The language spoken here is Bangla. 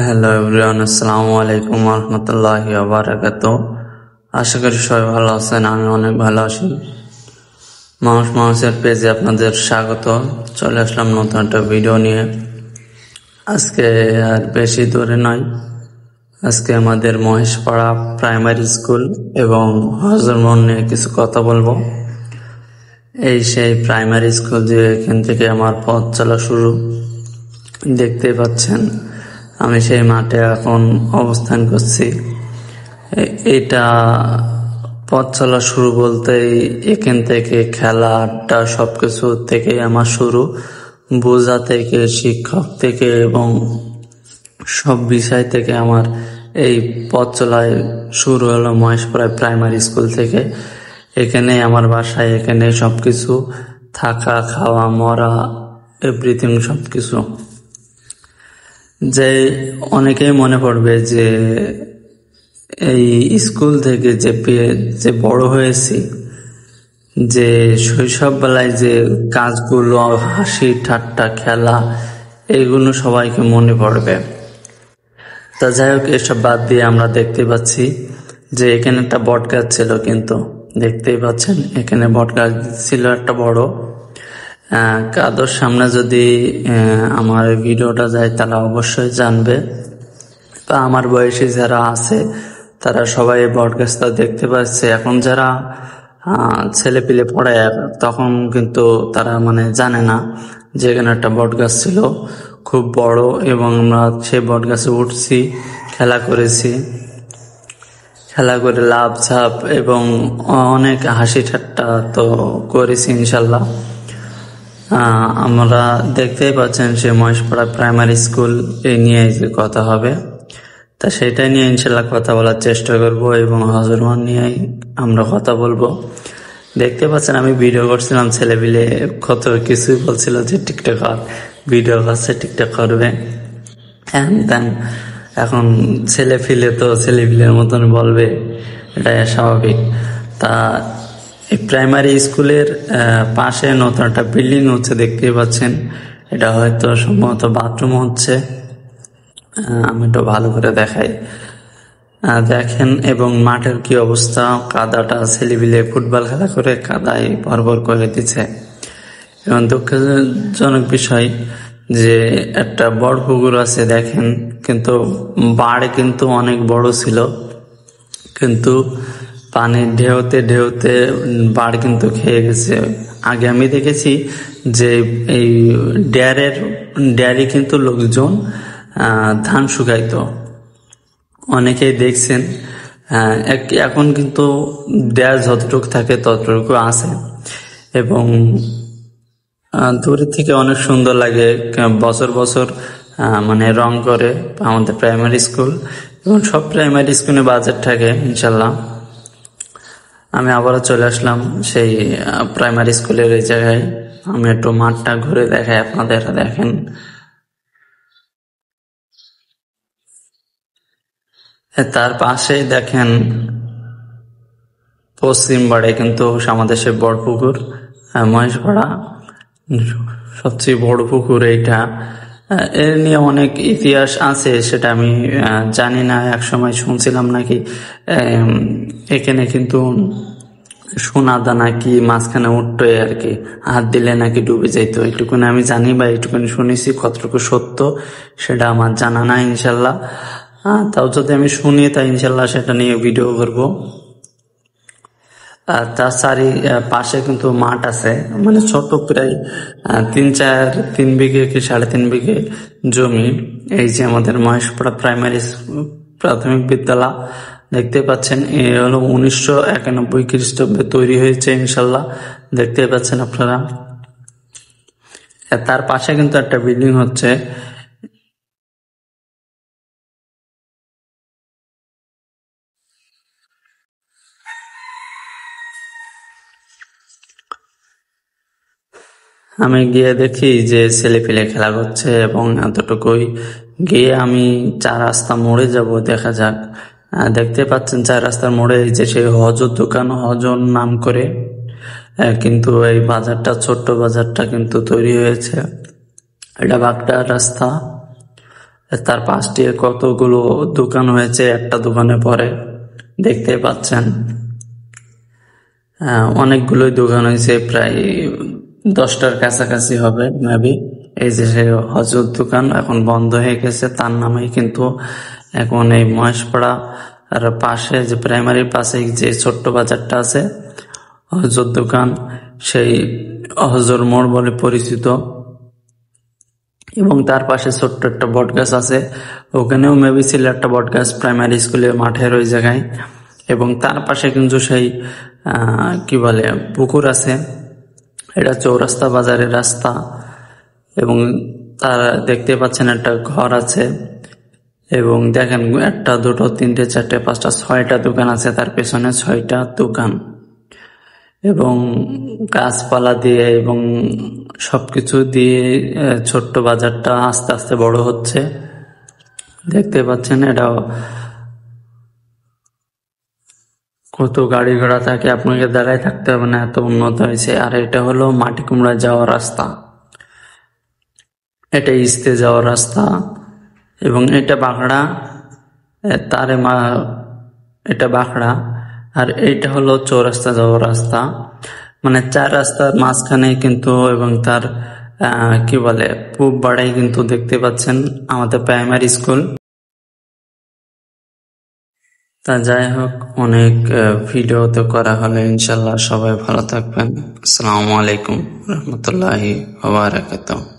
হ্যালো এভরিওয়ান, আসসালামু আলাইকুম রহমতুল্লাহি ওয়া বারাকাতুহু। আশা করি সবাই ভালো আছেন, আমি অনেক ভালো আছি। মানুষের পেজে আপনাদের স্বাগত। চলে আসলাম নতুন একটা ভিডিও নিয়ে। আজকে আর বেশি দূরে নয়, আজকে আমাদের মহেশপাড়া প্রাইমারি স্কুল এবং হজরমোহন নিয়ে কিছু কথা বলবো। এই সেই প্রাইমারি স্কুল, যে এখান থেকে আমার পথ চলা শুরু। দেখতেই পাচ্ছেন আমি সেই মাঠে এখন অবস্থান করছি। এটা পথ চলা শুরু বলতেই এখান থেকে খেলা আড্ডা সবকিছু থেকে আমার শুরু। বোঝা থেকে, শিক্ষক থেকে এবং সব বিষয় থেকে আমার এই পথ চলায় শুরু হলো মহেশপাড়া প্রাইমারি স্কুল থেকে। এখানে আমার বাসায়, এখানে সবকিছু, থাকা, খাওয়া, মরা, এভরিথিং সবকিছু। যে অনেকেই মনে পড়বে যে এই স্কুল থেকে যে বড় হয়েছি, যে শৈশব বেলায় যে কাজগুলো, হাসি ঠাট্টা, খেলা, এইগুলো সবাইকে মনে পড়বে। তা যাই হোক, এসব বাদ দিয়ে আমরা দেখতে পাচ্ছি যে এখানে একটা বট গাছ ছিল, কিন্তু দেখতেই পাচ্ছেন এখানে বট গাছ ছিল একটা বড়। কাদর সামনে যদি আমার ভিডিওটা যায় তারা অবশ্যই জানবে, বা আমার বয়সী যারা আছে তারা সবাই বট গাছটা দেখতে পাচ্ছে। এখন যারা ছেলে পিলে পড়ে তখন কিন্তু তারা জানে না যে এখানে একটা বট গাছ ছিল খুব বড়, এবং আমরা সেই বট গাছে উঠছি, খেলা করেছি, খেলা করে লাভ ঝাপ এবং অনেক হাসি ঠাট্টা তো করেছি ইনশাল্লাহ। আমরা দেখতেই পাচ্ছেন সে মহেশপাড়া প্রাইমারি স্কুল এই নিয়ে যে কথা হবে, তা সেটাই নিয়ে ইনশাল্লাহ কথা বলার চেষ্টা করব, এবং হজরমোহন নিয়েই আমরা কথা বলবো। দেখতে পাচ্ছেন আমি ভিডিও করছিলাম, ছেলেপিলে কত কিছু বলছিল যে টিকটক ভিডিও করছে, টিকটক করবে, এখন ছেলেপিলে তো ছেলেপিলের মতন বলবে, এটাই স্বাভাবিক। তা এই প্রাইমারি স্কুলের পাশে নতুন একটা বিল্ডিং হচ্ছে, দেখতেই পাচ্ছেন। এটা হয়তো সম্ভবত বাথরুম হচ্ছে, আমি একটু ভালো করে দেখাই, দেখেন। এবং মাঠের কি অবস্থা, কাদাটা ছেলেপিলে ফুটবল খেলা করে কাদায় ভরভর করে দিচ্ছে। এবং দুঃখজনক বিষয় যে একটা বড় পুকুর আছে দেখেন, কিন্তু বাড় কিন্তু অনেক বড় ছিল, কিন্তু পানির ঢেউতে ঢেউতে বাড় কিন্তু খেয়ে গেছে। আগে আমি দেখেছি যে এই ডেয়ারি কিন্তু লোকজন ধান শুকাইতো, অনেকেই দেখছেন। এখন কিন্তু ডেয়ার যতটুকু থাকে ততটুকু আছে, এবং দূরের থেকে অনেক সুন্দর লাগে। বছর বছর রং করে আমাদের প্রাইমারি স্কুল, এবং সব প্রাইমারি স্কুলে বাজেট থাকে ইনশাল্লাহ। আমি আবারও চলে আসলাম সেই প্রাইমারি স্কুলের এই জায়গায়। আমি একটু মাঠটা ঘুরে দেখাই আপনাদের, দেখেন। তার পাশেই দেখেন পশ্চিম পাড়ে কিন্তু আমাদের সে বড় পুকুর, মহেশপাড়া সবচেয়ে বড় পুকুর এইটা। এর নিয়ে অনেক ইতিহাস আছে, সেটা আমি জানি না, একসময় শুনছিলাম নাকি এখানে কিন্তু সোনা দানা কি মাঝখানে উঠতো আর কি, হাত দিলে নাকি ডুবে যাইতো, এইটুকুনি আমি জানি বা এইটুকুনি শুনেছি। কতটুকু সত্য সেটা আমার জানা না ইনশাল্লাহ, তাও যদি আমি শুনি তাই ইনশাল্লাহ সেটা নিয়ে ভিডিও করবো। তার চারি পাশে কিন্তু মাঠ আছে, ছোট, প্রায় 3 বিঘে কি 3.5 বিঘে জমি। এই যে আমাদের মহেশপাড়া প্রাইমারি প্রাথমিক বিদ্যালয় দেখতে পাচ্ছেন, এ হলো 1991 খ্রিস্টাব্দে তৈরি হয়েছে ইনশাল্লাহ, দেখতে পাচ্ছেন আপনারা। তার পাশে কিন্তু একটা বিল্ডিং হচ্ছে। আমি গিয়ে দেখি যে ছেলেপিলে খেলা করছে, এবং এতটুকুই গিয়ে আমি 4 রাস্তা মোড়ে যাব, দেখা যাক। দেখতে পাচ্ছেন 4 রাস্তার মোড়ে যে সেই হজর দোকান, হজর নাম করে কিন্তু এই বাজারটা, ছোট্ট বাজারটা কিন্তু তৈরি হয়েছে। এটা বাগদা রাস্তা, তার পাশ দিয়ে কতগুলো দোকান হয়েছে একটা দোকানে পরে দেখতে পাচ্ছেন। অনেকগুলোই দোকান হয়েছে, প্রায় 10টার কাছাকাছি হবে মেবি। এই যে হজরত দোকান এখন বন্ধ হয়ে গেছে, তার নামেই কিন্তু এখন এই মহেশপাড়া আর পাশে যে প্রাইমারির পাশে যে ছোট্ট বাজারটা আছে হজরত দোকান, সেই হজর মোড় বলে পরিচিত। এবং তার পাশে ছোট্ট একটা বট গাছ আছে, ওখানেও মেবি ছিল একটা বট গাছ প্রাইমারি স্কুলের মাঠের ওই জায়গায়। এবং তার পাশে কিন্তু সেই কি বলে পুকুর আছে, এটা চৌরাস্তা বাজারের রাস্তা। এবং তার দেখতে পাচ্ছেন একটা ঘর আছে, এবং দেখেন 1, 2, 3, 4, 5, 6টা দোকান আছে, তার পেছনে 6টা দোকান। এবং গাছপালা দিয়ে এবং সবকিছু দিয়ে ছোট্ট বাজারটা আস্তে আস্তে বড় হচ্ছে, দেখতে পাচ্ছেন। এটা কত গাড়ি ঘোড়া থাকে, আপনাকে দাঁড়ায় থাকতে হবে না, এত উন্নত হয়েছে। আর এটা হলো মাটি কুমড়া যাওয়ার রাস্তা, এটা ইস্তে যাওয়ার রাস্তা। এবং এটা বাঁকড়া, এটা বাঁকড়া, আর এইটা হলো চৌরাস্তা যাওয়ার রাস্তা। মানে 4 রাস্তার মাঝখানে কিন্তু, এবং তার কি বলে পূব বাড়াই কিন্তু দেখতে পাচ্ছেন আমাদের প্রাইমারি স্কুল। তা যাই হোক, অনেক ভিডিও তো করা হলো। ইনশাল্লাহ সবাই ভালো থাকবেন। আসসালামু আলাইকুম রহমতুল্লাহি ওয়া বারাকাতুহু।